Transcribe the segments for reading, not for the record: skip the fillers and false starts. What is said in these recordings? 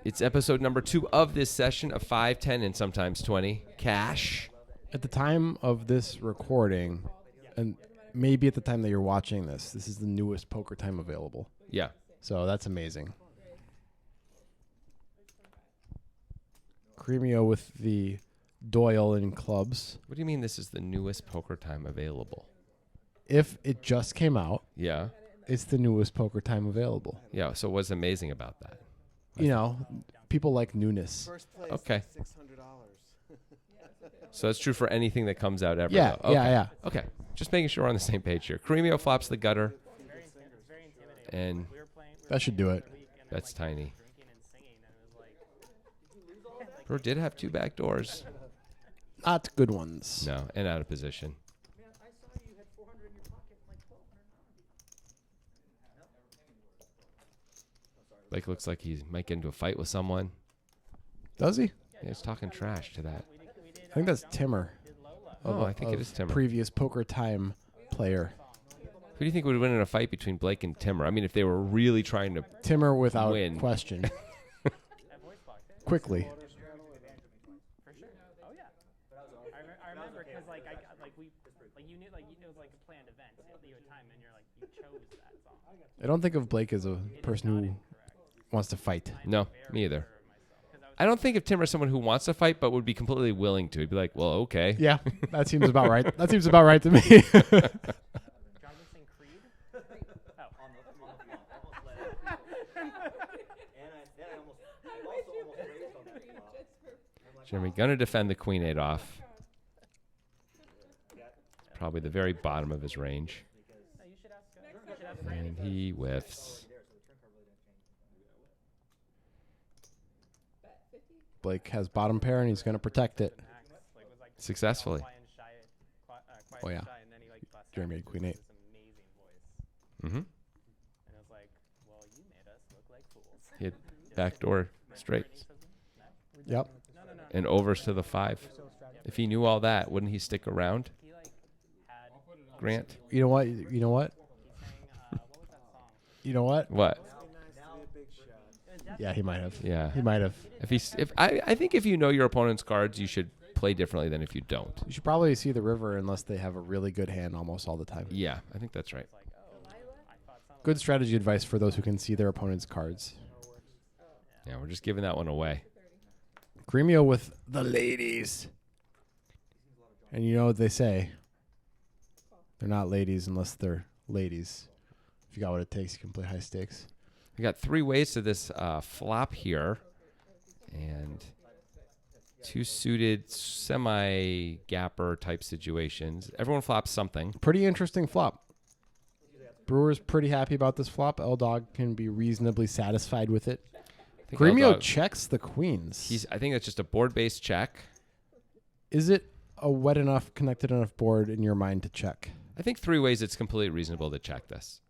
It's episode number 2 of this session of 5, 10, and sometimes 20. Cash. At the time of this recording, and maybe at the time that you're watching this, this is the newest poker time available. Yeah. So that's amazing. Karimio with the Doyle in clubs. What do you mean this is the newest poker time available? If it just came out, Yeah. it's the newest poker time available. Yeah. So what's amazing about that? You know, people like newness. First place, Okay. $600. So that's true for anything that comes out ever. Yeah, though. Okay. yeah. Okay. Just making sure we're on the same page here. Karimio flops the gutter. And That should do it. that's tiny. Brewer did have 2 back doors. Not good ones. No, and out of position. Blake looks like he might get into a fight with someone. Does he? Yeah, he's talking trash to that. I think that's Timmer. I think it is Timmer. Previous poker time player. Who do you think would win in a fight between Blake and Timmer? I mean, if they were really trying to Timmer without win. question. Quickly. For sure. Oh yeah. I remember because you knew it was like a planned event. You had time and you chose that song. I don't think of Blake as a person who wants to fight. No, me either. I don't think of Timmer as someone who wants to fight, but would be completely willing to. He'd be like, well, okay. Yeah, that seems about right. That seems about right to me. John was saying Creed? Oh, on the Jeremy gonna defend the Queen 8 off. Probably the very bottom of his range. And he whiffs. Blake has bottom pair, and he's going to protect it. Successfully. Oh, yeah. Jeremy had Queen 8. Mm-hmm. And I was like, well, you made us look like fools. He had backdoor straight. Yep. And overs to the 5. If he knew all that, wouldn't he stick around? Grant? You know what? You know what? You know what? What? Yeah, he might have. Yeah. He might have. I think if you know your opponent's cards, you should play differently than if you don't. You should probably see the river unless they have a really good hand almost all the time. Yeah, I think that's right. Good strategy advice for those who can see their opponent's cards. Yeah, we're just giving that one away. Karimio with the ladies. And you know what they say. They're not ladies unless they're ladies. If you got what it takes, you can play high stakes. We got 3 ways to this flop here. And 2 suited semi-gapper type situations. Everyone flops something. Pretty interesting flop. Brewer's pretty happy about this flop. L-Dog can be reasonably satisfied with it. Karimio checks the queens. I think that's just a board-based check. Is it a wet enough, connected enough board in your mind to check? I think 3 ways it's completely reasonable to check this.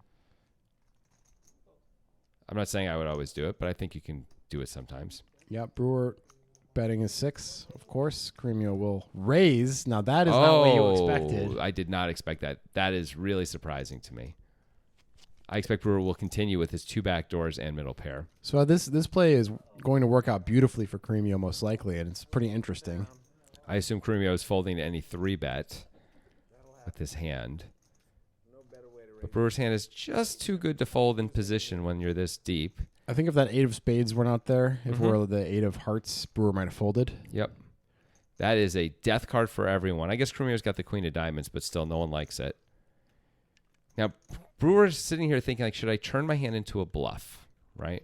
I'm not saying I would always do it, but I think you can do it sometimes. Yeah, Brewer betting is 6, of course. Karimio will raise. Now, that is not what you expected. I did not expect that. That is really surprising to me. I expect Brewer will continue with his 2 back doors and middle pair. So this play is going to work out beautifully for Karimio, most likely, and it's pretty interesting. I assume Karimio is folding to any 3-bet with his hand. But Brewer's hand is just too good to fold in position when you're this deep. I think if that 8 of spades were not there, if it were the 8 of hearts, Brewer might have folded. Yep. That is a death card for everyone. I guess Karimio's got the Queen of Diamonds, but still no one likes it. Now, Brewer's sitting here thinking, like, should I turn my hand into a bluff, right?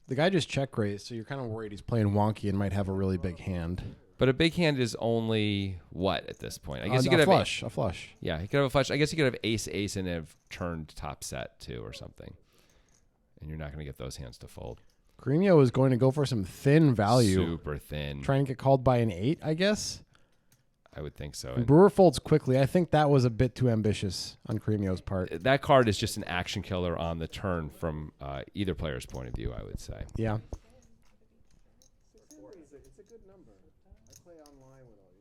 The guy just check raised, so you're kind of worried he's playing wonky and might have a really big hand. But a big hand is only what at this point? I guess he could a have flush. A flush. Yeah, he could have a flush. I guess he could have ace and have turned top set too or something. And you're not going to get those hands to fold. Karimio is going to go for some thin value. Super thin. Try and get called by an 8, I guess. I would think so. And Brewer folds quickly. I think that was a bit too ambitious on Karimio's part. That card is just an action killer on the turn from either player's point of view, I would say. Yeah.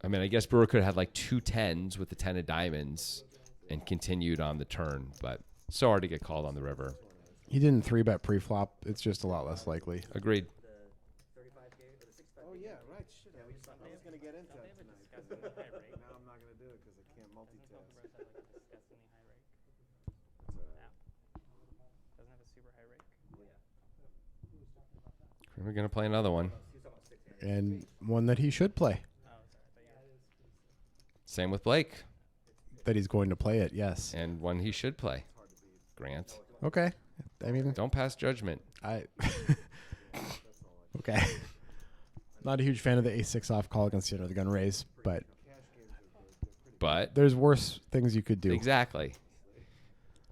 I mean, I guess Brewer could have had like 2 10s with the 10 of diamonds and continued on the turn, but So hard to get called on the river. He didn't 3-bet pre-flop. It's just a lot less likely. Agreed. Oh yeah, right. Shit, I was gonna get into that tonight. Now I'm not gonna do it because I can't multitask. We're going to play another one. And one that he should play. Same with Blake. That he's going to play it, yes. And one he should play. Grant. Okay. I mean, Don't pass judgment. Okay. Not a huge fan of the ace-6 off call against the under the gun raise, but there's worse things you could do. Exactly.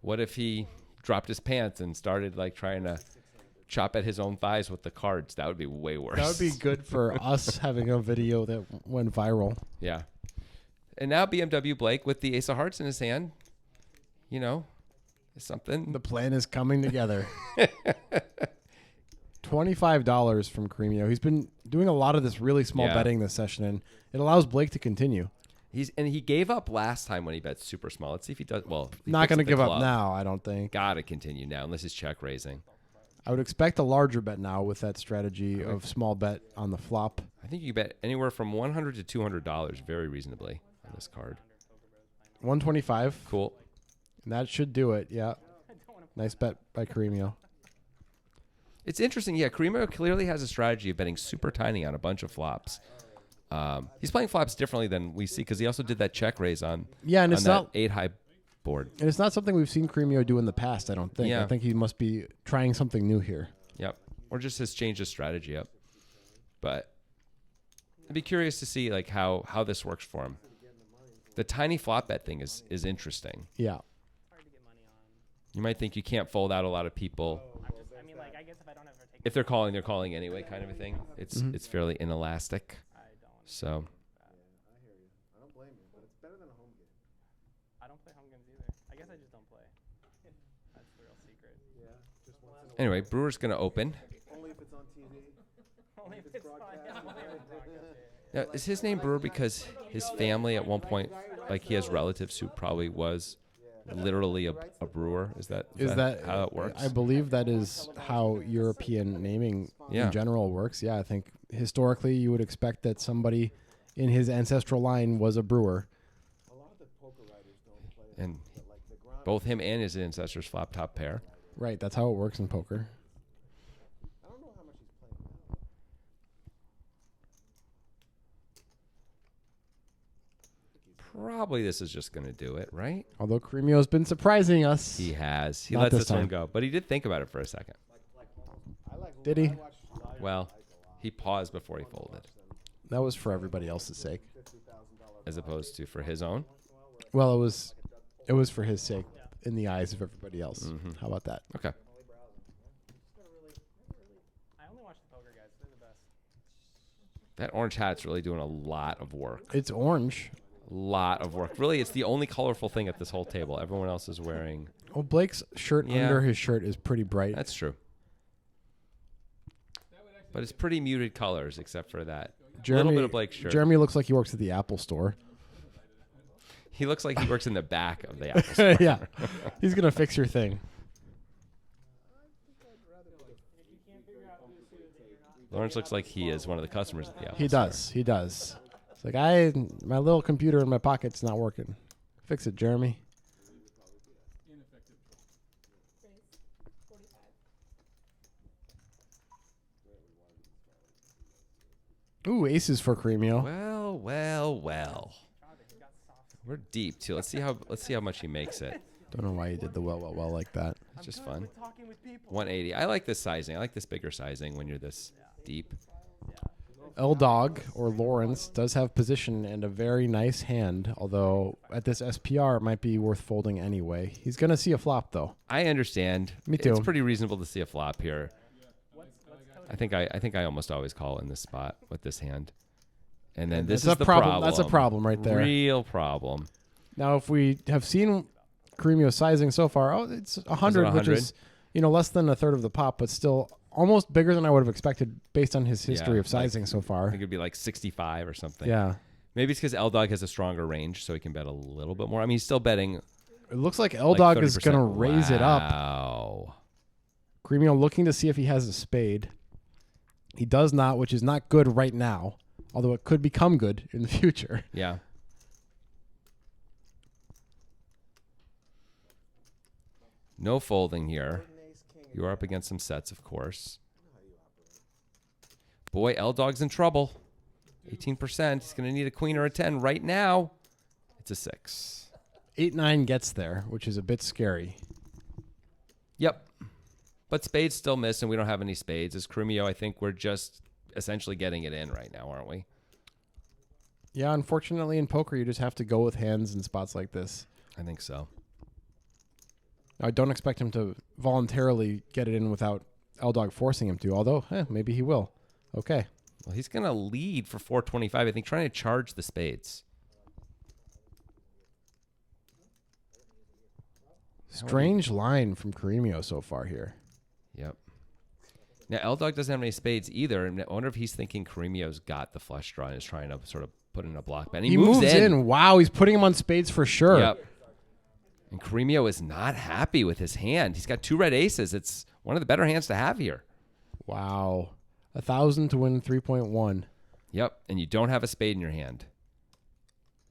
What if he dropped his pants and started like trying to chop at his own thighs with the cards? That would be way worse. That would be good for us having a video that went viral. Yeah. And now BMW Blake with the ace of hearts in his hand, you know, is something. The plan is coming together. $25 from Karimio. He's been doing a lot of this really small betting this session, and it allows Blake to continue. He gave up last time when he bet super small. Let's see if he does. Well, not going to give up now, I don't think. Got to continue now unless he's check raising. I would expect a larger bet now with that strategy of small bet on the flop. I think you bet anywhere from $100 to $200 very reasonably on this card. 125. Cool. And that should do it. Yeah. Nice bet by Karimio. It's interesting. Yeah, Karimio clearly has a strategy of betting super tiny on a bunch of flops. He's playing flops differently than we see because he also did that check raise on and it's that not 8 high board. And it's not something we've seen Karimio do in the past, I don't think. Yeah. I think he must be trying something new here. Yep. Or just has changed his strategy up. But I'd be curious to see like how this works for him. The tiny flop bet thing is interesting. Yeah. You might think you can't fold out a lot of people. I mean, like, I guess if I don't ever take If they're calling anyway, kind of a thing. It's fairly inelastic. So I hear you. I don't blame you, but it's better than a home game. I don't play home games either. I guess I just don't play. That's the real secret. Yeah, just once in a while. anyway, Brewer's gonna open. Only if it's on TV. Only if it's fun. Yeah, only if it's broadcast, Now, is his name Brewer because his family at one point, like he has relatives who probably was literally a brewer? Is that how it works? I believe that is how European naming in general works. Yeah, I think historically you would expect that somebody in his ancestral line was a brewer. A lot of the poker writers don't play And but like the ground. both him and his ancestors flop top pair. Right, that's how it works in poker. I don't know how much he's playing now. Probably this is just gonna do it, right? Although Karimio's been surprising us. He has. He Not lets this this one time. go, but he did think about it for a second. Did he? Well, he paused before he folded, That was for everybody else's sake. as opposed to for his own. Well, it was for his sake in the eyes of everybody else. How about that? Okay. I only watch the poker guys. They're the best. That orange hat's really doing a lot of work. It's orange. Lot of work. Really, it's the only colorful thing at this whole table. Everyone else is wearing. Well, Blake's shirt Yeah. under his shirt is pretty bright. That's true. But it's pretty muted colors, except for that little bit of Blake's shirt. Jeremy looks like he works at the Apple store. He looks like he works in the back of the Apple store. Yeah. He's going to fix your thing. Lawrence looks like he is one of the customers at the Apple He store. does. He does. It's like, my little computer in my pocket's not working. Fix it, Jeremy. Ooh, aces for Karimio. Well. We're deep too. Let's see how much he makes it. Don't know why he did the well like that. It's just fun. 180. I like this sizing. I like this bigger sizing when you're this deep. L-Dog, or Lawrence, does have position and a very nice hand, although at this SPR it might be worth folding anyway. He's going to see a flop, though. I understand. Me too. It's pretty reasonable to see a flop here. I think I almost always call in this spot with this hand. And then this That's is the problem. That's a problem right there. Real problem. Now, if we have seen Karimio's sizing so far, it's 100, which is less than a third of the pot, but still almost bigger than I would have expected based on his history of sizing so I far. think it'd be like 65 or something. Yeah. Maybe it's because L-Dog has a stronger range, so he can bet a little bit more. I mean, he's still betting It looks like L-Dog is going to 30%. raise it up. Wow. Karimio looking to see if he has a spade. He does not, which is not good right now, although it could become good in the future. Yeah. No folding here. You are up against some sets, of course. Boy, L-Dog's in trouble. 18%. He's going to need a queen or a 10 right now. It's a 6. 8-9 gets there, which is a bit scary. Yep. But spades still miss, and we don't have any spades. As Karimio, I think we're just essentially getting it in right now, aren't we? Yeah, unfortunately in poker, you just have to go with hands in spots like this. I think so. I don't expect him to voluntarily get it in without L-Dog forcing him to, although maybe he will. Okay. Well, he's going to lead for 425, I think, trying to charge the spades. Strange line from Karimio so far here. Yep. Now, L-Dog doesn't have any spades either, and I wonder if he's thinking Karimio's got the flush draw and is trying to sort of put in a block bet. And He moves in. Wow, he's putting him on spades for sure. Yep. And Karimio is not happy with his hand. He's got 2 red aces. It's one of the better hands to have here. Wow. 1,000 to win 3.1. Yep. And you don't have a spade in your hand.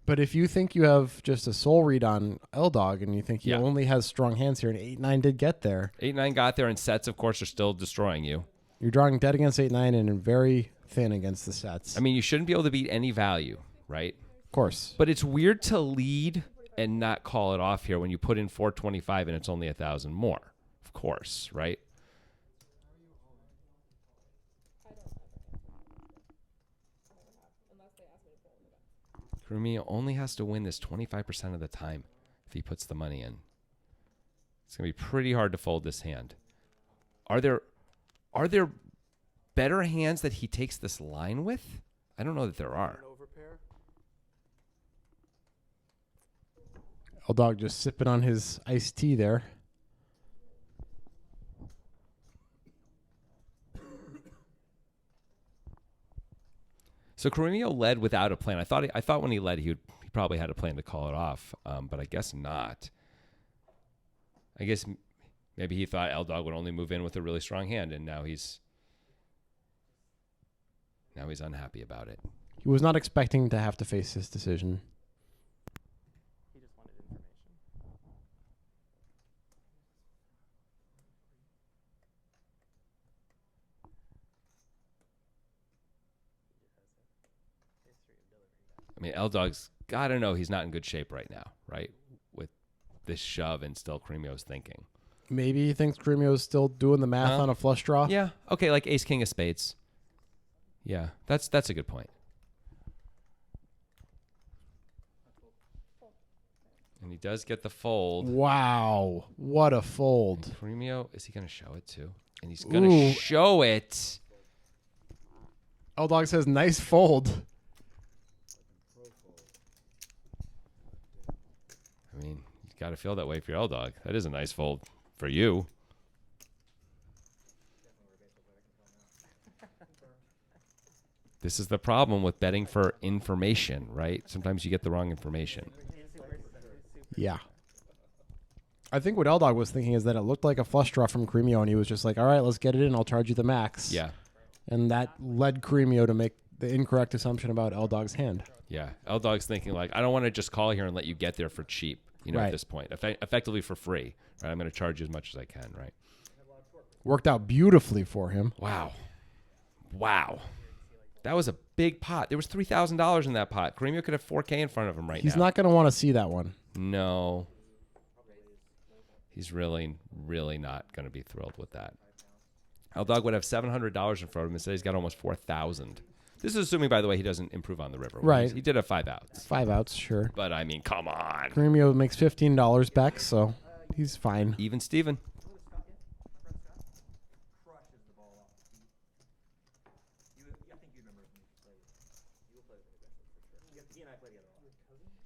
But if you think you have just a soul read on L-Dog and you think he Yeah. only has strong hands here, and 8-9 did get there, 8-9 got there, and sets, of course, are still destroying you. you're drawing dead against 8-9 and very thin against the sets. I mean, you shouldn't be able to beat any value, right? Of course. But it's weird to lead and not call it off here when you put in 425 and it's only 1,000 more, of course, right? Karimio only has to win this 25% of the time if he puts the money in. It's going to be pretty hard to fold this hand. Are there better hands that he takes this line with? I don't know that there are. L-Dog just sipping on his iced tea there. So Karimio led without a plan. I thought when he led, he probably had a plan to call it off, but I guess not. I guess maybe he thought L-Dog would only move in with a really strong hand, and now he's unhappy about it. He was not expecting to have to face this decision. He just wanted information. I mean, L-Dog's got to know he's not in good shape right now, right? With this shove and still Karimio's thinking. Maybe he thinks Karimio's still doing the math on a flush draw. Yeah. Okay, like ace, king of spades. Yeah, that's a good point. And he does get the fold. Wow. What a fold. Karimio, is he going to show it too? And he's going to show it. L-Dog says, nice fold. I mean, you got to feel that way for your L-Dog. That is a nice fold for you. This is the problem with betting for information, right? Sometimes you get the wrong information. Yeah. I think what L-Dog was thinking is that it looked like a flush draw from Karimio, and he was just like, all right, let's get it in. I'll charge you the max. Yeah. And that led Karimio to make the incorrect assumption about L-Dog's hand. Yeah. L-Dog's thinking like, I don't want to just call here and let you get there for cheap, at Right. this point. Effectively for free, right? I'm going to charge you as much as I can, right? Worked out beautifully for him. Wow. That was a big pot. There was $3,000 in that pot. Karimio could have 4K in front of him right now. He's not going to want to see that one. No. He's really, really not going to be thrilled with that. L-Dog would have $700 in front of him. Instead, he's got almost $4,000. This is assuming, by the way, he doesn't improve on the river. Right. He did have 5 outs. 5 outs, sure. But, I mean, come on. Karimio makes $15 back, so he's fine. Even Steven.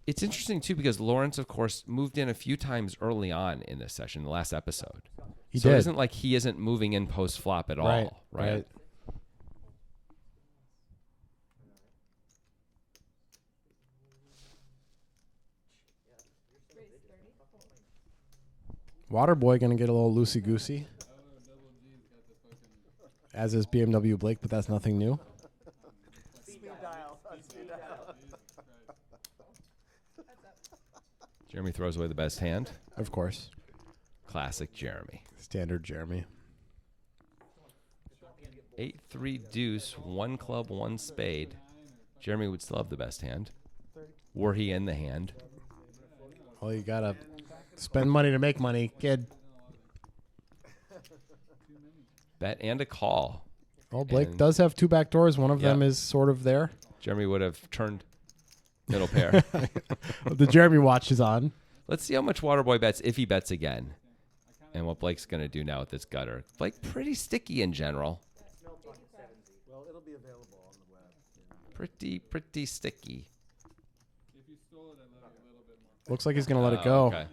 It's interesting, too, because Lawrence, of course, moved in a few times early on in this session, the last episode. He so did. it isn't like he isn't moving in post-flop at all, right? Waterboy going to get a little loosey-goosey. As is BMW Blake, but that's nothing new. Speed dial. Speed dial. Jeremy throws away the best hand. Of course. Classic Jeremy. Standard Jeremy. 8-3 deuce, 1 club, 1 spade. Jeremy would still have the best hand. Were he in the hand. Well, you got to spend money to make money, kid. Bet and a call. Well, Blake And- does have 2 back doors. One of them Yeah. is sort of there. Jeremy would have turned middle pair. The Jeremy watch is on. Let's see how much Waterboy bets if he bets again. And what Blake's going to do now with this gutter. Blake pretty sticky in general. Well, it'll be available on the web. Pretty sticky. Looks like he's going to let it Oh, go. okay.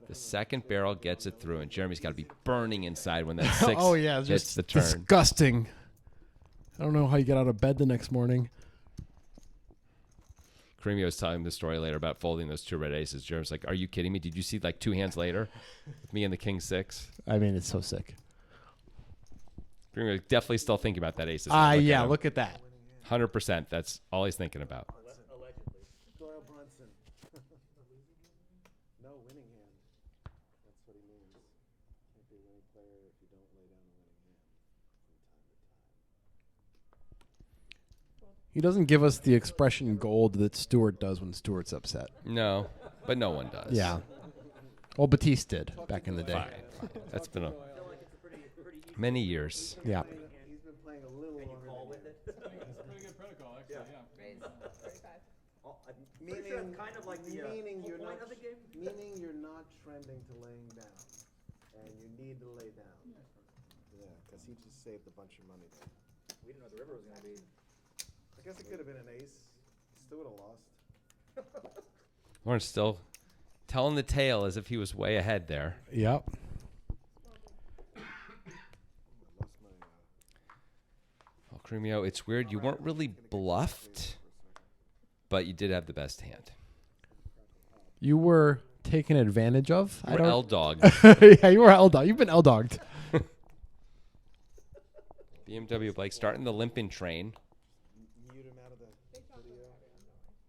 The second barrel gets it through, and Jeremy's got to be burning inside when that 6 Oh, yeah. hits Just the turn. disgusting. I don't know how you get out of bed the next morning. Karimio was telling the story later about folding those 2 red aces. Jeremy's like, are you kidding me? Did you see like 2 hands later with me and the king 6? I mean, it's so sick. Karimio definitely still thinking about that aces. Yeah, look at that. 100%. That's all he's thinking about. Doyle Brunson. No winning hand. That's what he means. Can't be a winning player if you don't lay down a winning hand from time to time. He doesn't give us the expression gold that Stewart does when Stewart's upset. No, but no one does. Yeah. Well, Batiste did back in the day. Fine. That's been many years. Yeah. He's been playing a little longer than you. Pretty good protocol, actually, Meaning, kind of like the meaning you're point not, of the game. meaning you're not trending to laying down, and you need to lay down. Yeah, because he just saved a bunch of money there. We didn't know the river was going to be. I guess it could have been an ace. Still would have lost. Lawrence still telling the tale as if he was way ahead there. Yep. I lost my. Well, Karimio, it's weird. You weren't really bluffed, but you did have the best hand. You were taken advantage of? You were L-dog. Yeah, you were L-dog. You've been L-dogged. BMW Blake starting the limping train. Mute him out of the video.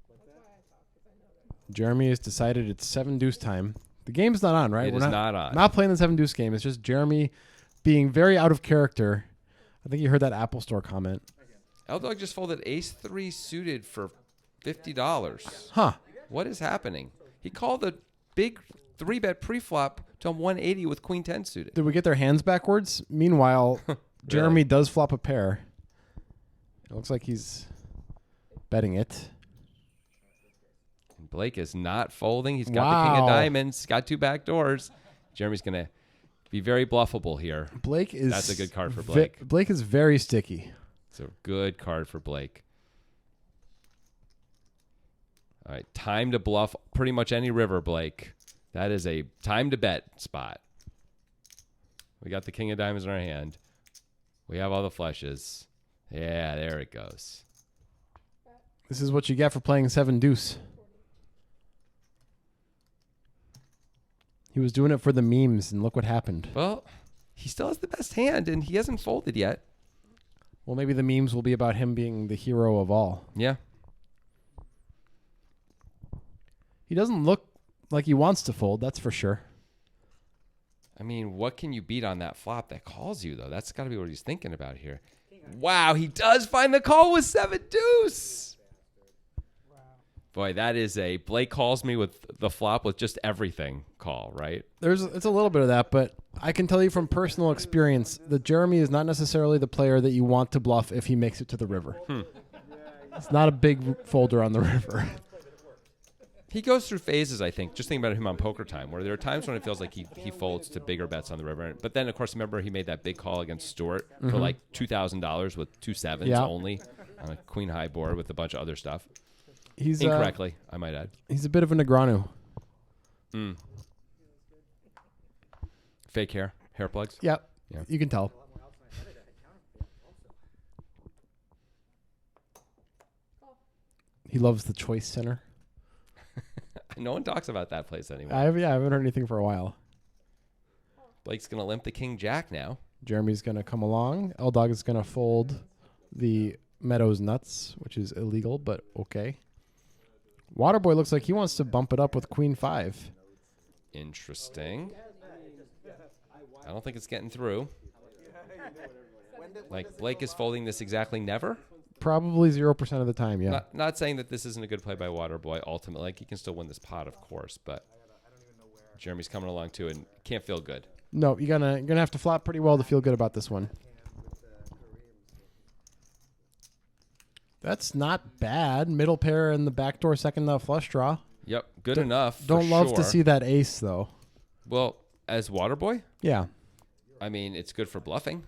Like that. Jeremy has decided it's 7 deuce time. The game's not on, right? It is not on. Not playing the 7 deuce game. It's just Jeremy being very out of character. I think you heard that Apple Store comment. L-dog just folded ace-3 suited for $50. Huh. What is happening? He called a big 3-bet pre-flop to 180 with queen-10 suited. Did we get their hands backwards? Meanwhile, Jeremy does flop a pair. It looks like he's betting it. And Blake is not folding. He's got the king of Wow. diamonds. Got 2 back doors. Jeremy's going to be very bluffable here. Blake is... That's a good card for Blake. Blake is very sticky. It's a good card for Blake. All right, time to bluff pretty much any river, Blake. That is a time to bet spot. We got the king of diamonds in our hand. We have all the flushes. Yeah, there it goes. This is what you get for playing 7 deuce. He was doing it for the memes, and look what happened. Well, he still has the best hand, and he hasn't folded yet. Well, maybe the memes will be about him being the hero of all. Yeah. He doesn't look like he wants to fold, that's for sure. I mean, what can you beat on that flop that calls you, though? That's got to be what he's thinking about here. Wow, he does find the call with 7 deuce. Boy, that is a Blake calls me with the flop with just everything call, right? It's a little bit of that, but I can tell you from personal experience that Jeremy is not necessarily the player that you want to bluff if he makes it to the river. It's not a big folder on the river. He goes through phases, I think, just thinking about him on Poker Time, where there are times when it feels like he folds to bigger bets on the river. But then, of course, remember he made that big call against Stewart for like $2,000 with 2 sevens Yeah. only on a queen high board with a bunch of other stuff. He's Incorrectly, I might add. He's a bit of a Negranu. Fake hair plugs. Yep. Yeah. You can tell. He loves the Choice Center. No one talks about that place anymore. I haven't heard anything for a while. Blake's going to limp the king jack now. Jeremy's going to come along. L-Dog is going to fold the Meadows nuts, which is illegal, but okay. Waterboy looks like he wants to bump it up with Queen 5. Interesting. I don't think it's getting through. Like, Blake is folding this exactly never. Probably 0% of the time, yeah. Not saying that this isn't a good play by Waterboy. Ultimately, like, he can still win this pot, of course, but Jeremy's coming along too and can't feel good. No, you're gonna have to flop pretty well to feel good about this one. That's not bad. Middle pair and the backdoor second flush draw. Yep, good enough. Don't love to see that ace though. Well, as Waterboy, Yeah. I mean, it's good for bluffing.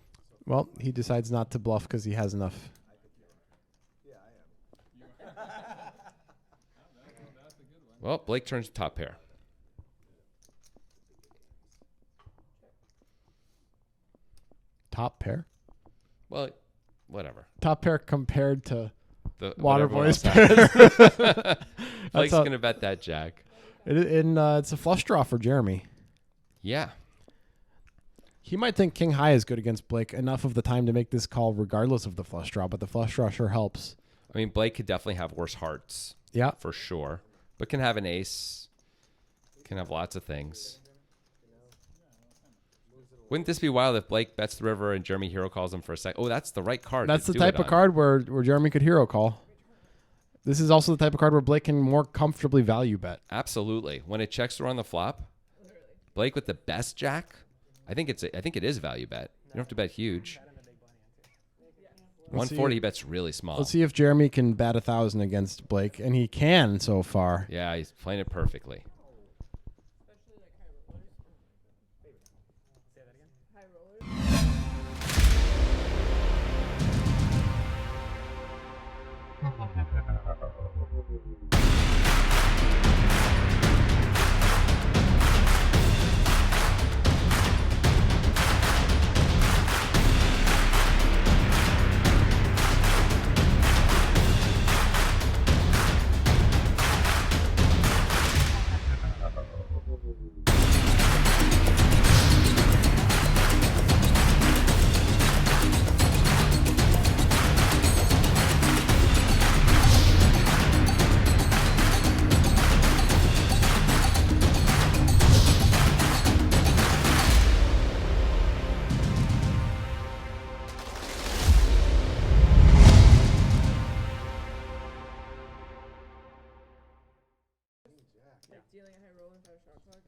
Well, he decides not to bluff because he has enough. Well, Blake turns top pair. Top pair? Well, whatever. Top pair compared to The Waterboy's pair. pair. Blake's going to bet that jack. It's a flush draw for Jeremy. Yeah. He might think king high is good against Blake enough of the time to make this call regardless of the flush draw, but the flush draw sure helps. I mean, Blake could definitely have worse hearts. Yeah. For sure. But can have an ace. Can have lots of things. Wouldn't this be wild if Blake bets the river and Jeremy hero calls him for a sec? Oh, that's the right card. That's to the do it type of on. card where Jeremy could hero call. This is also the type of card where Blake can more comfortably value bet. Absolutely. When it checks through on the flop, Blake with the best jack, I think it is value bet. You don't have to bet huge. 140 bets really small. Let's see if Jeremy can bat 1,000 against Blake, and he can so far. Yeah, he's playing it perfectly.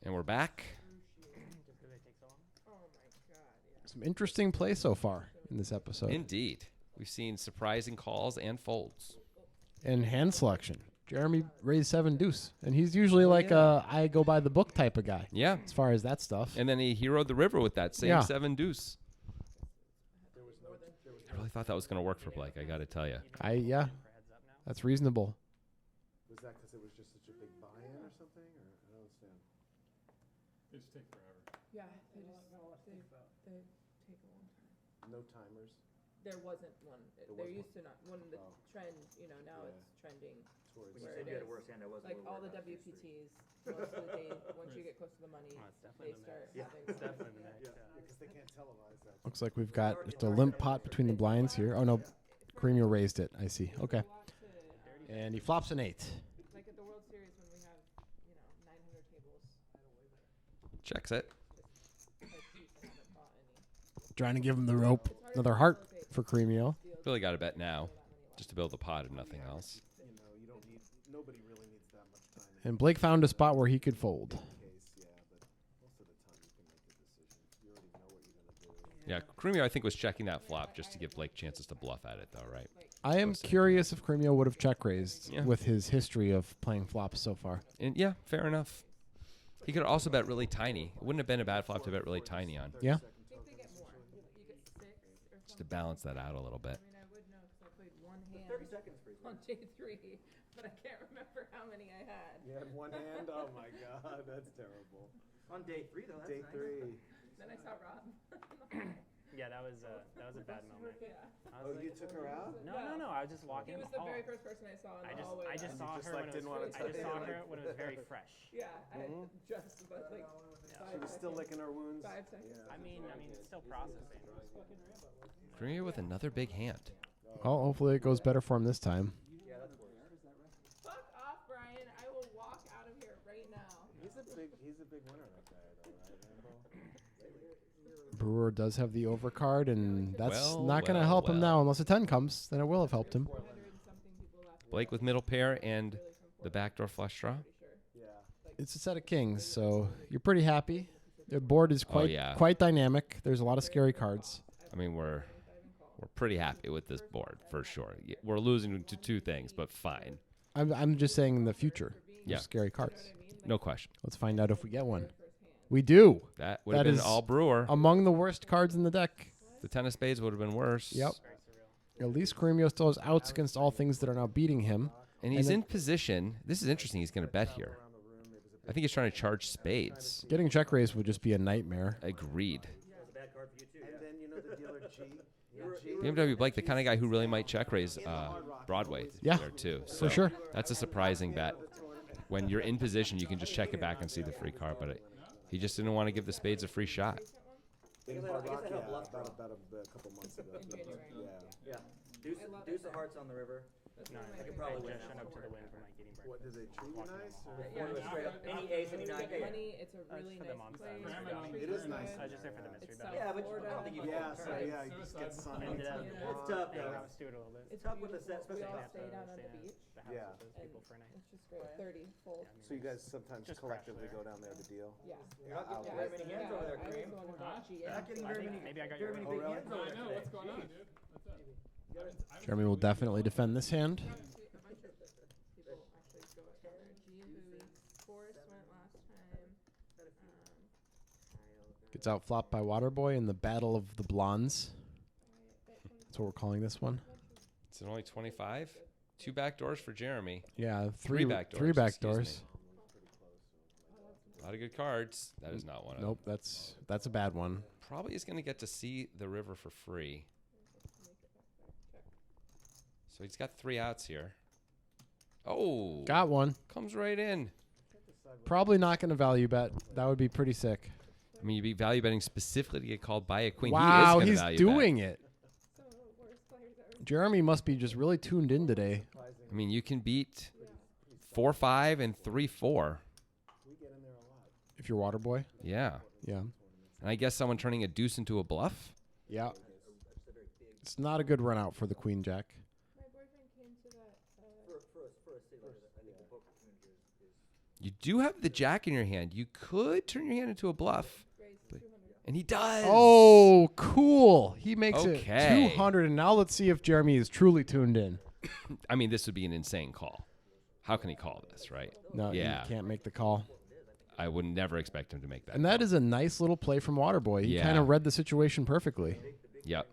And we're back. Some interesting play so far in this episode. Indeed. We've seen surprising calls and folds. And hand selection. Jeremy raised 7 deuce. And he's usually I go by the book type of guy. Yeah. As far as that stuff. And then he heroed the river with that same 7 deuce. I really thought that was going to work for Blake, I got to tell you. That's reasonable. Was that because it was just such a big buy-in or something? Or I don't understand. They just take forever. Yeah, they take a long time. No timers. There wasn't one. There used to not. When the trend, now it's trending. When you Where said it you had a is. worse hand, I wasn't Like aware all the of that. WPTs, most of the day, once you get close to the money, they start having. Definitely. Because they can't televise that. Looks like we've got just a limp pot between the blinds here. Oh, no. Karimio raised it. I see. Okay. And he flops an 8. Like at the World Series when we have, 900 tables. Checks it. Trying to give him the rope. Another heart for Karimio. Really got to bet now, just to build the pot if nothing else. You don't need. Nobody really needs that much time. And Blake found a spot where he could fold. Case, but most of the time you can make a decision. You already know what you're gonna do. Yeah, Karimio, I think, was checking that flop just to give Blake chances to bluff at it, though, right? I am curious if Karimio would have check raised Yeah. with his history of playing flops so far. And yeah, fair enough. He could also bet really tiny. It wouldn't have been a bad flop to bet really tiny on, Yeah. I think they get more. You get 6 or just to balance that out a little bit. I mean, I would know because I played one hand 30 seconds for on J3, but I can't remember how many I had. You had one hand? Oh my god, that's terrible. On day 3, though, that's Day nice. 3. Then I saw Rob. Yeah, that was a bad moment. Yeah. I Oh, was you like, took her out? no. I was just He walking. was the very first person I saw in the hallway. I just And you saw just, her like, when didn't it wanna was. I touch just it, saw like- her when it was very fresh. Yeah, I had just about like She was still licking her wounds. 5 seconds. I mean, it's still processing. Karimio with another big hand. Well, hopefully it goes better for him this time. Yeah, that's worse. Fuck off, Brian. I will walk out of here right now. He's a big winner, that guy, though, right, Rambo? Brewer does have the overcard, and that's Well, not going to well, help him well. now unless a 10 comes. Then it will have helped him. 400 and something people left. Blake with middle pair and the backdoor flush draw. Pretty sure. Yeah. It's a set of kings, so you're pretty happy. The board is quite yeah. quite dynamic. There's a lot of scary cards. I mean, we're pretty happy with this board for sure. We're losing to two things, but fine. I'm just saying in the future, Yeah. there's scary cards. No question. Let's find out if we get one. We do. That would have That been is all Brewer. Among the worst cards in the deck. The 10 of spades would have been worse. Yep. At least Karimio still has outs against all things that are now beating him. And he's then- in position. This is interesting. He's going to bet here. I think he's trying to charge spades. Getting check raised would just be a nightmare. Agreed. That was a bad card for you, too. And then, you know, the dealer G. BMW Blake, the kind of guy who really might check raise Broadway Yeah, there too. So sure. That's a surprising bet. When you're in position, you can just check it back and see the free card, but he just didn't want to give the spades a free shot. In I guess Hard I Rock, had yeah, a bluff about a couple months ago. In January. Yeah. Yeah. Deuce of hearts on the river. No, I could probably win just that shut up one. to the wind from like eating breakfast. What, did they treat you nice? Or? One was straight up any ace, any nine. Get money. It's a really for the nice mom's place. side. It is nice. Just there for the mystery It's bet. Yeah, but I don't think you Yeah, can so turn it. yeah, you just get sun. Ended up- It's tough, Yeah, though. I was stewed a little bit. It's tough with the beautiful. set, especially We all half stayed the down on the staying beach. The house Yeah. with those people for a night. It's just great. 30 full. So you guys sometimes Just collectively crash go down there to deal? Yeah. You're not getting Yeah, very many hands over there, I was Kareem. the one who bought GM. You're not getting I very think many, maybe I got very your many Oh, big really? hands over I there know, today. what's going on, Jeez. dude? Jeremy will definitely defend this hand. A bunch of people actually go at her. Forrest went last time. Kyle Gets outflopped by Waterboy in the Battle of the Blondes. That's what we're calling this one. Is it only 25? 2 back doors for Jeremy. Yeah, Three back doors, Three back excuse doors. A lot of good cards. That is not one of Nope, them. that's a bad one. Probably is going to get to see the river for free. So he's got 3 outs here. Oh, Got one. comes right in. Probably not going to value bet. That would be pretty sick. I mean, you'd be value betting specifically to get called by a queen. Wow, he is he's gonna value doing it. some of the worst players ever. Jeremy must be just really tuned in today. bet. I mean, you can beat 4-5 and 3-4. If you're Waterboy. Yeah. Yeah. And I guess someone turning a deuce into a bluff. Yeah. It's not a good run out for the Queen Jack. My boyfriend came to that. For a city, I think the poker community is You do have the jack in your hand. You could turn your hand into a bluff. Raised 200. And he does. Oh, cool. He makes Okay. it 200. And now let's see if Jeremy is truly tuned in. I mean, this would be an insane call. How can he call this, right? No, Yeah. he can't make the call. I would never expect him to make that. And that is a nice little play from Waterboy. He Yeah. kind of read the situation perfectly. Yep.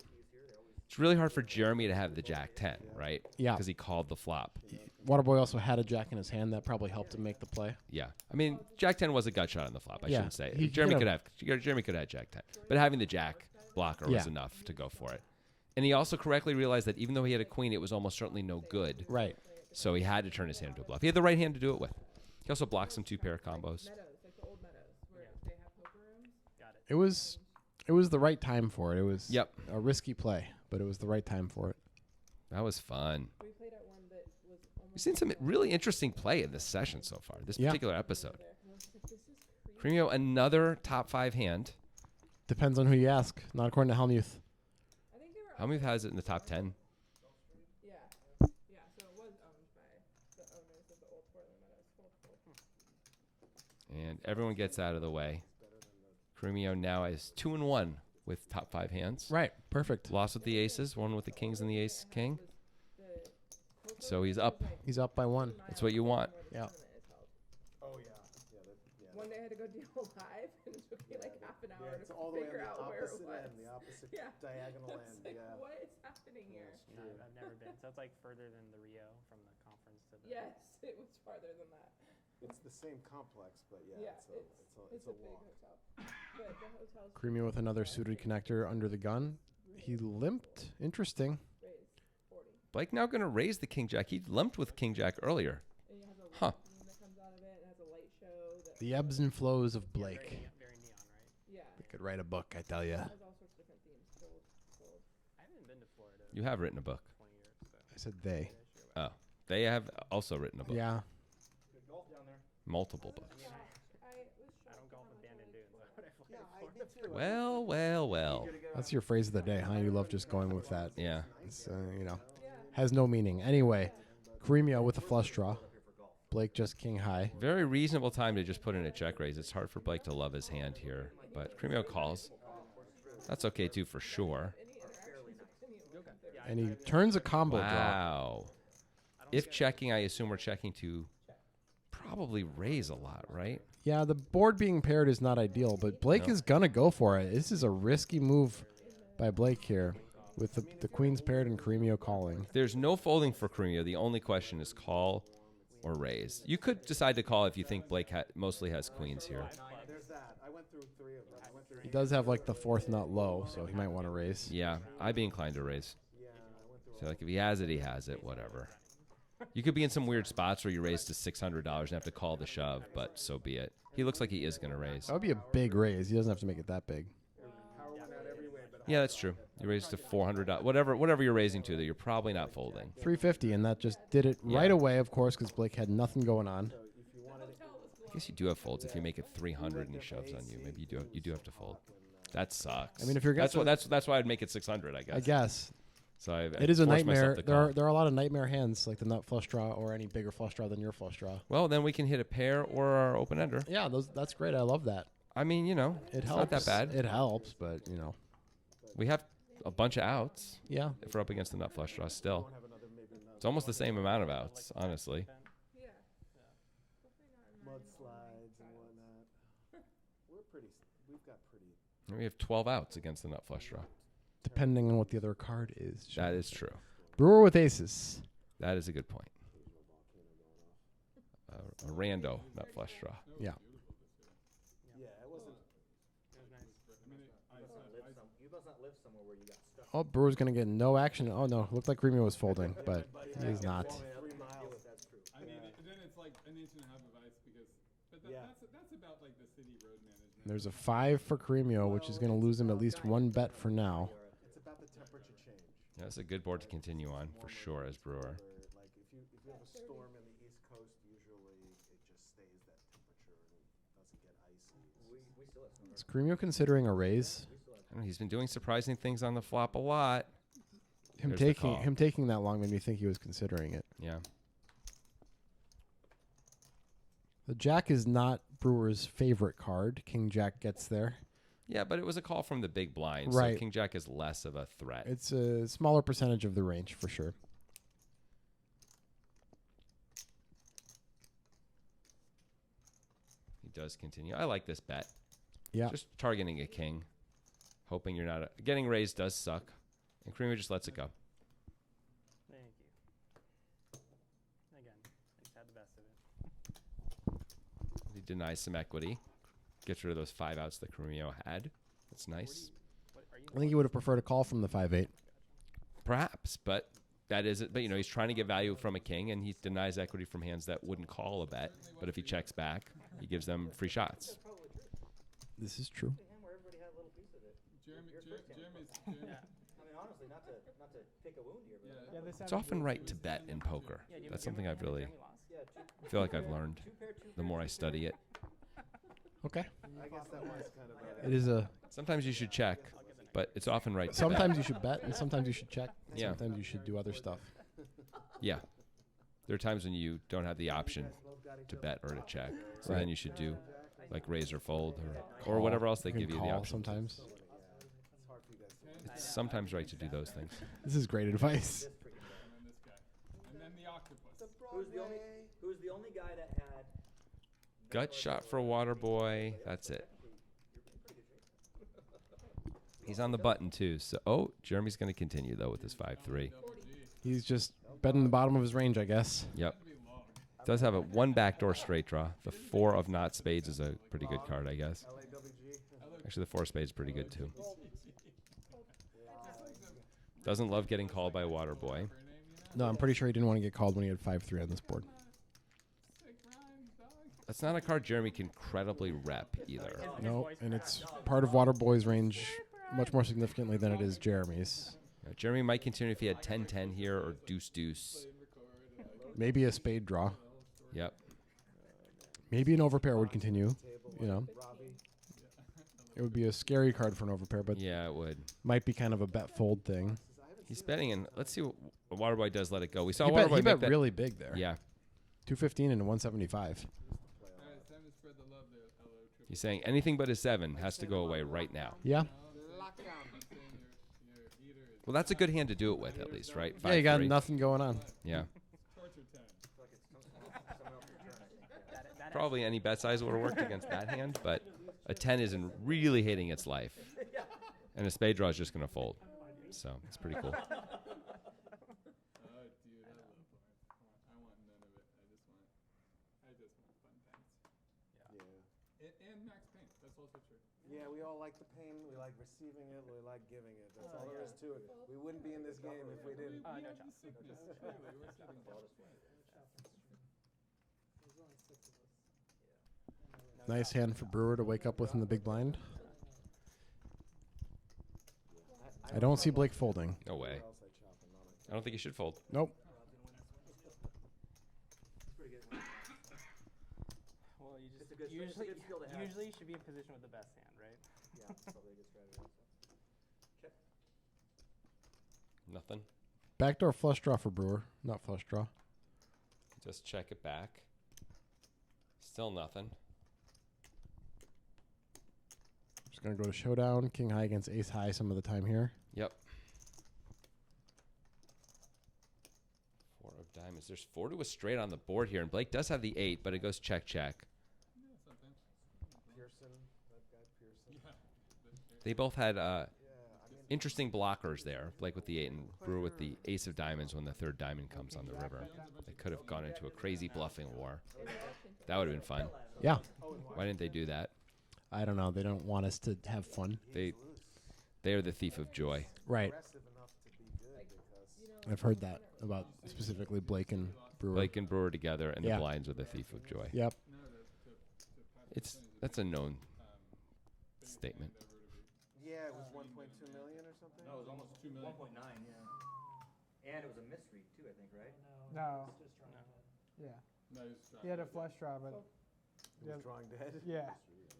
It's really hard for Jeremy to have the jack 10, right? Yeah. Because he called the flop. Waterboy also had a jack in his hand. That probably helped him make the play. Yeah. I mean, jack 10 was a gut shot on the flop. I Yeah. shouldn't say. He Jeremy could could have jack 10. But having the jack blocker was Yeah. enough to go for it. And he also correctly realized that even though he had a queen, it was almost certainly no good. Right. So he had to turn his hand into a bluff. He had the right hand to do it with. He also blocked some 2-pair combos. Meadows, like the old Meadows, where they have poker rooms. Got it. It was the right time for it. It was Yep. a risky play, but it was the right time for it. That was fun. We played at one that was almost. We've seen some really interesting play in this session so far, this Yeah. particular episode. there. And I was like, this is crazy. Karimio, another top 5 hand. Depends on who you ask. Not according to Helmuth. I think they were. Helmuth has it in the top 10. Yeah. Yeah. So it was owned by the owners of the old Portland Meadows. And everyone gets out of the way. Karimio now is 2-1 with top 5 hands. Right. Perfect. Lost with the aces, won with the kings and the ace king. So he's up. He's up by one. That's what you want. Yeah. Oh, yeah. One day I had to go deal live, and it took me like half an Yeah, hour it's to all the way on figure the out where it opposite was. end, the opposite Yeah. diagonal I was end. like, Yeah. what is happening here? No, I've never been. So it's like further than the Rio from the conference to the. Yes, it was farther than that. It's the same complex, but yeah, Yeah, it's it's a a big walk. hotel. But the hotel's Karimio with another suited connector under the gun. He limped. Interesting. raised 40. Blake now going to raise the king jack. He lumped with king jack earlier. And it has a Huh. light beam that comes out of it. It has a light show. That, The ebbs and flows of Very, Blake. very neon, right? yeah. They could write a book, I tell ya. It has all sorts of different themes. Gold. I haven't been to Florida You have written a book. 20 years, so. I said they. Oh, they have also written a book. Yeah. Good golf down there. Multiple books. I was I don't golf with Bandon Dunes. Why would I fly Yeah, to I Florida? did too. Well, well, well. That's your phrase of the day, huh? You love just going with that. Yeah. It's, has no meaning. Anyway, Karimio with a flush draw. Blake just king high. Very reasonable time to just put in a check raise. It's hard for Blake to love his hand here, but Karimio calls. That's okay too, for sure. And he turns a combo draw. Wow. If checking, I assume we're checking to probably raise a lot, right? Yeah, the board being paired is not ideal, but Blake No. is going to go for it. This is a risky move by Blake here with the queens paired and Karimio calling. There's no folding for Karimio. The only question is call or raise. You could decide to call if you think Blake mostly has queens here. There's that. I went through 3 of them. I went through He does have like the fourth nut low, so he might want to raise. Yeah, I'd be inclined to raise. yeah, I went through So like if he has it, he has it, whatever. You could be in some weird spots where you raise to $600 and have to call the shove, but so be it. He looks like he is going to raise. That would be a big raise. He doesn't have to make it that big. power went out every way, but Yeah, that's true. You raise to $400, whatever you're raising to that you're probably not folding. 350, and that just did it right away, of course, because Blake had nothing going on. if you wanted it, I guess you do have folds if you make it 300 and he shoves on you. Maybe you do have to fold. That sucks. I mean, if you're that's guessing- that's why I'd make it 600, I guess. I guess. So It is a forced myself nightmare. to There call. are a lot of nightmare hands, like the nut flush draw or any bigger flush draw than your flush draw. Well, then we can hit a pair or our open ender. Yeah, that's great. I love that. I mean, It it's helps. not that bad. It helps, but We have a bunch of outs yeah. if we're up against the nut flush draw still. have another maybe nut. It's almost the same amount of outs, honestly. Yeah. Definitely not in Mudslides and whatnot. We've got pretty. We have 12 outs against the nut flush draw. Depending on what the other card is. That is true. Brewer with aces. That is a good point. A rando nut flush draw. Yeah. Yeah, it wasn't. You must not live somewhere where you got stuck. Oh, Brewer's going to get no action. Oh, no. Looked like Karimio was folding, but he is not. 3 miles. That's true. I mean, then it's like an inch and a half of ice because, but Yeah. that's about like the city road management. There's a 5 for Karimio, which is going to lose him at least one bet for now. It's about the temperature change. Yeah, that's a good board to continue on for sure as Brewer. Like if you have a storm in the East Coast, usually it just stays that temperature and doesn't get icy. We still have some. Is Karimio considering a raise? I don't know, he's been doing surprising things on the flop a lot. Him There's the taking call. him taking that long made me think he was considering it. Yeah. The Jack is not Brewer's favorite card. King Jack gets there. Yeah, but it was a call from the big blind, Right. so King Jack is less of a threat. It's a smaller percentage of the range for sure. He does continue. I like this bet. Yeah. Just targeting a king, hoping you're not getting raised does suck, and Karimio just lets it go. Thank you. Again, I just had the best of it. He denies some equity, gets rid of those 5 outs that Karimio had. That's nice. What are you? I think he would have preferred a call from the 5-8. Perhaps, but that is it. But he's trying to get value from a king, and he denies equity from hands that wouldn't call a bet. But if he checks back, he gives them free shots. This is true. Hand where everybody had a little piece of it. Jeremy's. I mean, honestly, not to pick a wound here, but Yeah, this It's often right to bet in poker. Yeah, do you That's remember something I've really Jeremy lost? yeah, feel like I've learned the more I study it. Okay. I guess that was kind of It is a. Sometimes you should check, but it's often right to Sometimes bet. you should bet, and sometimes you should check. And Yeah. Sometimes you should do other stuff. Yeah. There are times when you don't have the option to bet or to check. So then you should do like raise or fold or whatever else they You can give you the call option. sometimes. It's sometimes right to do those things. This is great advice. And then this guy. And then the octopus. who's the only guy that had Gut shot for Waterboy. That's it. He's on the button too. So Jeremy's going to continue though with his 5-3. He's just betting the bottom of his range, I guess. Yep. Does have a one backdoor straight draw. The 4 of not spades is a pretty good card, I guess. Actually, the 4 of spades is pretty good too. Doesn't love getting called by a water boy. No, I'm pretty sure he didn't want to get called when he had 5-3 on this board. That's not a card Jeremy can credibly rep either. No, and it's part of Waterboy's range much more significantly than it is Jeremy's. Jeremy might continue if he had 10-10 here or deuce-deuce. Maybe a spade draw. Yep. Maybe an overpair would continue. You know, it would be a scary card for an overpair, but Yeah, it would. might be kind of a bet fold thing. He's betting, and let's see what Waterboy does. Let it go. We saw He bet, Waterboy he make bet that. really big there. Yeah. 215 and 175. He's saying anything but a 7 has to go away right now. Yeah. Well, that's a good hand to do it with, at least, right? Yeah, you got 5-3. nothing going on. Yeah. Probably any bet size would have worked against that hand, but a 10 isn't really hating its life. And a spade draw is just going to fold. So it's pretty cool. And max pain. That's also true. Yeah, we all like the pain. We like receiving it. We like giving it. That's all there is to it. We wouldn't be in this game if we didn't. No chance. Nice hand for Brewer to wake up with in the big blind. I don't see Blake folding. No way. I don't think you should fold. Nope. Well, you just It's a good usually skill to have. usually you should be in position with the best hand, right? Yeah, it's probably a good strategy. Check. Nothing. Backdoor flush draw for Brewer. Not flush draw. Just check it back. Still nothing. Just going to go to showdown. King high against ace high some of the time here. Yep. 4 of diamonds. There's 4 to a straight on the board here, and Blake does have the 8, but it goes check, check. Pearson, that guy Pearson. They both had interesting blockers there. Blake with the 8 and Brewer with the ace of diamonds when the 3rd diamond comes on the river. They could have gone into a crazy bluffing war. That would have been fun. Yeah. Why didn't they do that? I don't know. They don't want us to have fun. They are the thief of joy. Right. Aggressive enough to be good because I've heard that about specifically Blake and Brewer. Blake and Brewer together, and Yeah. the blinds are the thief of joy. Yep. That's a known statement. yeah, it was 1.2 million or something. No, it was almost 1.9, yeah. And it was a mystery too, I think, right? No. Yeah. No, he's trying. He had a flush draw, but He was drawing dead. yeah,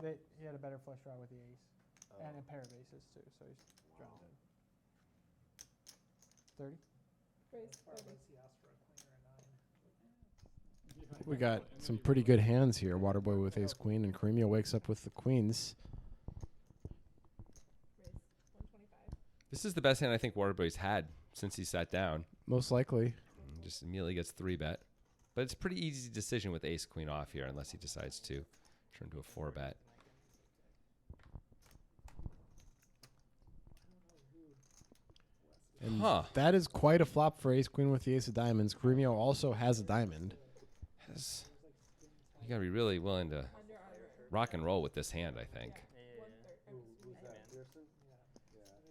he had a better flush draw with the ace and a pair of aces too, so he's drawing dead. 30. We got some pretty good hands here. Waterboy with ace queen, and Karimio wakes up with the queens. Raise 125. This is the best hand I think Waterboy's had since he sat down. Most likely. Just immediately gets 3-bet. But it's a pretty easy decision with ace queen off here unless he decides to turn to a 4-bet. And Huh. that is quite a flop for ace queen with the ace of diamonds. Karimio also has a diamond. You got to be really willing to rock and roll with this hand, I think.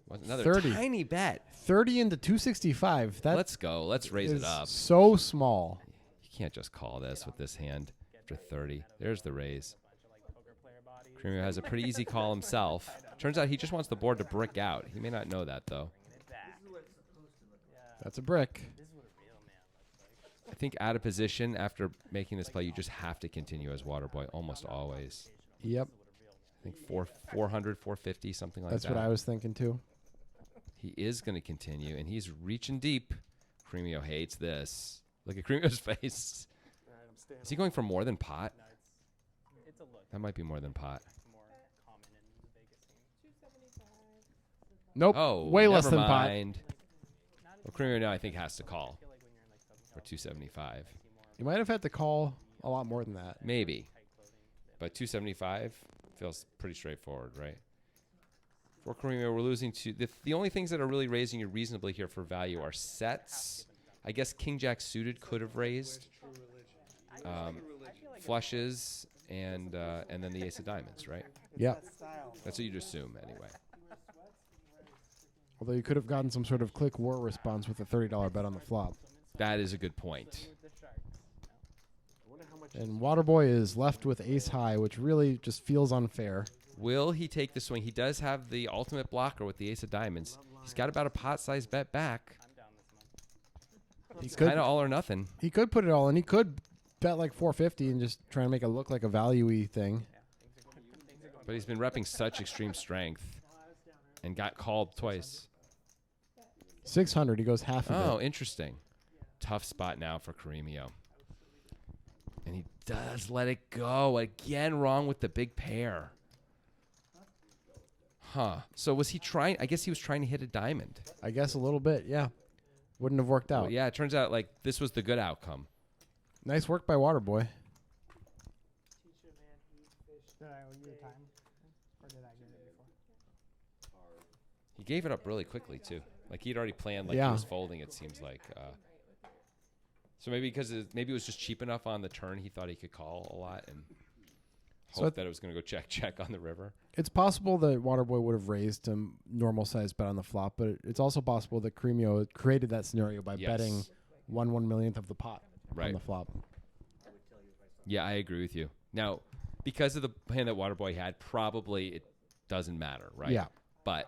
What's another 30. tiny bet. 30 into 265. That Let's go. Let's raise is it up. so small. You can't just call this with this hand after 30. There's the raise. Karimio has a pretty easy call himself. Turns out he just wants the board to brick out. He may not know that, though. That's a brick. I think out of position after making this play, you just have to continue as Waterboy almost always. Yep. I think 400, 450, something like That's that. what I was thinking too. He is going to continue, and he's reaching deep. Karimio hates this. Look at Karimio's face. All right, I'm standing. Is he going for more than pot? It's a look. That might be more than pot. More common in the Vegas scene. 275. Nope. Oh, way less never than pot. mind. Well, Karimio now I think has to call for 275. You might have had to call a lot more than that. Maybe. But 275 feels pretty straightforward, right? For Karimio, we're losing to the only things that are really raising you reasonably here for value are sets. I guess King Jack suited could have raised. flushes, and then the ace of diamonds, right? Yeah. That's what you'd assume anyway. Although you could have gotten some sort of click war response with a $30 bet on the flop. That is a good point. And Waterboy is left with ace high, which really just feels unfair. Will he take the swing? He does have the ultimate blocker with the ace of diamonds. He's got about a pot-sized bet back. It's kind of all or nothing. He could put it all in. He could bet like 450 and just try and make it look like a value-y thing. But he's been repping such extreme strength and got called twice. 600. He goes half of it. Oh, interesting. Tough spot now for Karimio. And he does let it go. Again, wrong with the big pair. Huh. So was he trying? I guess he was trying to hit a diamond. I guess a little bit, yeah. Wouldn't have worked out. Well, yeah, it turns out like this was the good outcome. Nice work by Waterboy. Did I owe you time? Or did I get it before? He gave it up really quickly too. Like he'd already planned like Yeah. he was folding, it seems like. So maybe because maybe it was just cheap enough on the turn, he thought he could call a lot and hoped that it was going to go check on the river. It's possible that Waterboy would have raised a normal size bet on the flop, but it's also possible that Karimio created that scenario by betting 1/1,000,000th of the pot on the flop. Yeah, I agree with you. Now, because of the hand that Waterboy had, probably it doesn't matter, right? Yeah. But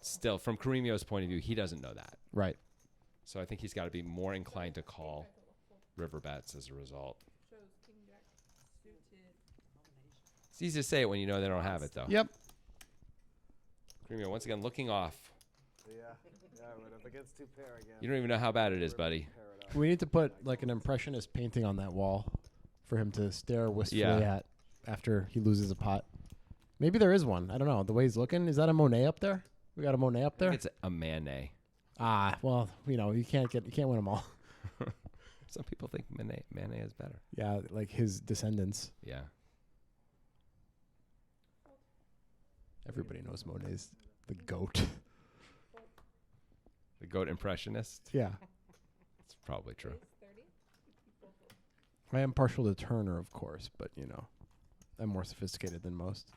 still, from Karimio's point of view, he doesn't know that. Right. So I think he's got to be more inclined to call river bets as a result. It's easy to say it when you know they don't have it, though. Yep. Karimio, once again, looking off. Yeah, but up against two pair again. You don't even know how bad it is, buddy. We need to put like an impressionist painting on that wall for him to stare wistfully at after he loses a pot. Maybe there is one. I don't know. The way he's looking, is that a Monet up there? We got a Monet up there? I think it's a Manet. Ah, well, you can't win them all. Some people think Manet is better. Yeah, like his descendants. Yeah. Everybody knows Monet's the GOAT. The GOAT impressionist? Yeah. It's probably true. I am partial to Turner, of course, but, I'm more sophisticated than most.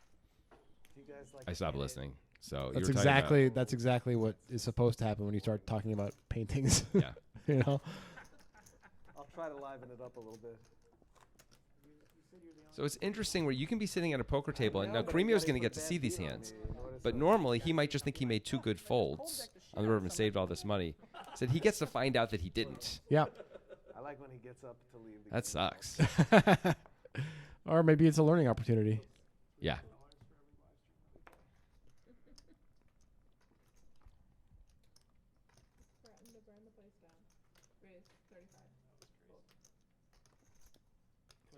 I stopped listening. So That's you were talking about that's exactly what is supposed to happen when you start talking about paintings. Yeah. I'll try to liven it up a little bit. So it's interesting where you can be sitting at a poker table, and now Karimio's going to get to see these hands. But normally, he might just think he made two good folds on the river and saved all this money. Said he gets to find out that he didn't. Yeah. I like when he gets up to leave. That sucks. Or maybe it's a learning opportunity. Yeah.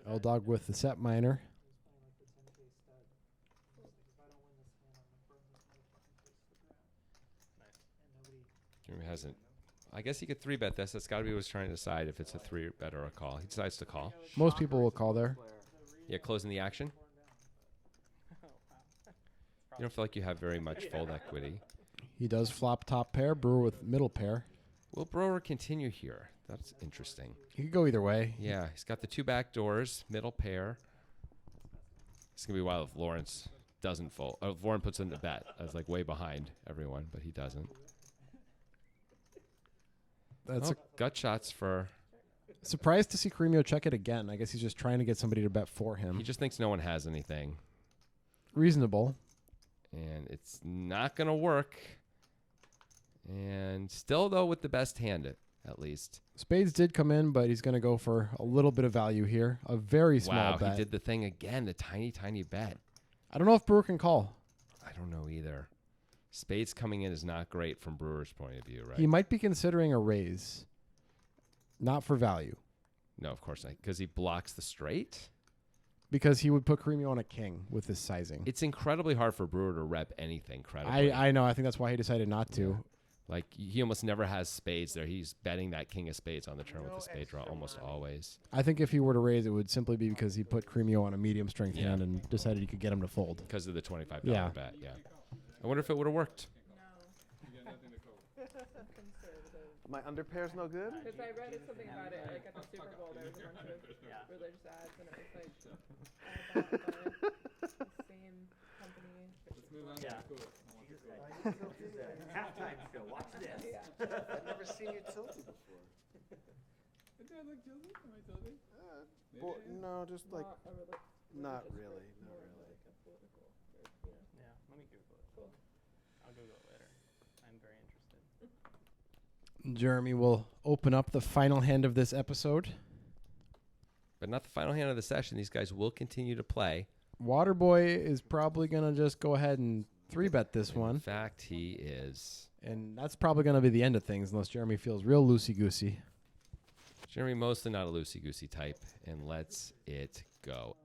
L-Dog with the set minor. Karimio hasn't. I guess he could 3-bet this. That's got to be what he's trying to decide if it's a 3-bet or a call. He decides to call. Most people will call there. Yeah, closing the action. You don't feel like you have very much fold equity. He does flop top pair, Brewer with middle pair. Will Brewer continue here? That's interesting. He could go either way. Yeah, he's got the two back doors, middle pair. It's going to be wild if Lawrence doesn't fold. If Warren puts in the bet. That's like way behind everyone, but he doesn't. That's gut shots for... Surprised to see Karimio check it again. I guess he's just trying to get somebody to bet for him. He just thinks no one has anything. Reasonable. And it's not going to work. And still, though, with the best hand, at least. Spades did come in, but he's going to go for a little bit of value here. A very small bet. Wow, he did the thing again, the tiny, tiny bet. I don't know if Brewer can call. I don't know either. Spades coming in is not great from Brewer's point of view, right? He might be considering a raise. Not for value. No, of course not. Because he blocks the straight? Because he would put Karimio on a king with this sizing. It's incredibly hard for Brewer to rep anything credibly. I know. I think that's why he decided not to. Yeah. Like, he almost never has spades there. He's betting that king of spades on the turn with the spade draw almost always. I think if he were to raise, it would simply be because he put Karimio on a medium strength hand and decided he could get him to fold. Because of the $25 bet, yeah. I wonder if it would have worked. My underpair's no good? Because I read something about it, like at the Super Bowl, there was a bunch of Yeah. religious ads, and it was like all bought by the same company. Let's move on Yeah. to school. This is a halftime show. Watch this. Yeah. I've never seen you tilted before. Do I look tilted? Am I tilted? Well, no, just like, Not a not religious really, group, not more of really. like a political group, you know. Yeah. Let me Google it. Cool. I'll Google it later. I'm very interested. Jeremy will open up the final hand of this episode. But not the final hand of the session. These guys will continue to play. Waterboy is probably going to just go ahead and 3-bet this In one. fact, he is. And that's probably going to be the end of things unless Jeremy feels real loosey-goosey. Jeremy mostly not a loosey-goosey type. And lets it go.